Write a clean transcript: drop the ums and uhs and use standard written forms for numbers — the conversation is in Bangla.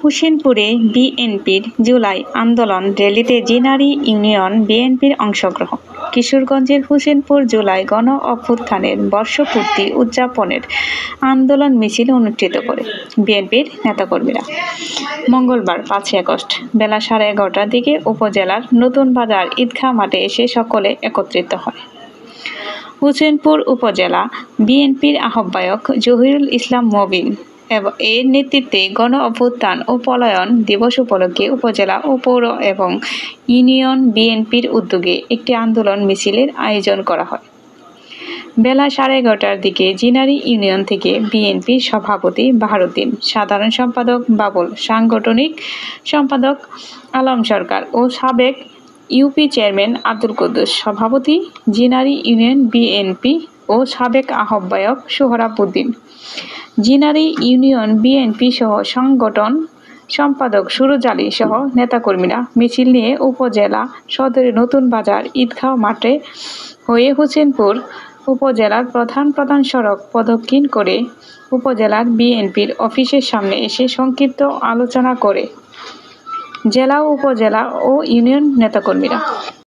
হোসেনপুরে বিএনপির জুলাই আন্দোলন র্যালিতে জিনারী ইউনিয়ন বিএনপির অংশগ্রহণ। কিশোরগঞ্জের হোসেনপুর জুলাই গণ অভ্যুত্থানের বর্ষপূর্তি উদযাপনের আন্দোলন মিছিল অনুষ্ঠিত করে বিএনপির নেতাকর্মীরা। মঙ্গলবার 5 আগস্ট বেলা 11:30টার দিকে উপজেলার নতুন বাজার ঈদগাহ মাঠে এসে সকলে একত্রিত হয়। হোসেনপুর উপজেলা বিএনপির আহ্বায়ক জহিরুল ইসলাম মবিন এর নেতৃত্বে গণ অভ্যুত্থান ও পলায়ন দিবস উপলক্ষে উপজেলা ও পৌর এবং ইউনিয়ন বিএনপির উদ্যোগে একটি আন্দোলন মিছিলের আয়োজন করা হয়। বেলা 11:30টার দিকে জিনারী ইউনিয়ন থেকে বিএনপির সভাপতি বাহারুদ্দিন, সাধারণ সম্পাদক বাবুল, সাংগঠনিক সম্পাদক আলম সরকার ও সাবেক ইউপি চেয়ারম্যান আব্দুল কুদ্দুস, সভাপতি জিনারী ইউনিয়ন বিএনপি ও সাবেক আহ্বায়ক সোহরাব উদ্দিন, জিনারী ইউনিয়ন বিএনপি সহ সংগঠন সম্পাদক সুরজ আলী সহ নেতাকর্মীরা মিছিল নিয়ে উপজেলা সদরের নতুন বাজার ঈদগাহ মাঠে হয়ে হোসেনপুর উপজেলার প্রধান সড়ক প্রদক্ষিণ করে উপজেলার বিএনপির অফিসের সামনে এসে সংক্ষিপ্ত আলোচনা করে জেলা, উপজেলা ও ইউনিয়ন নেতাকর্মীরা।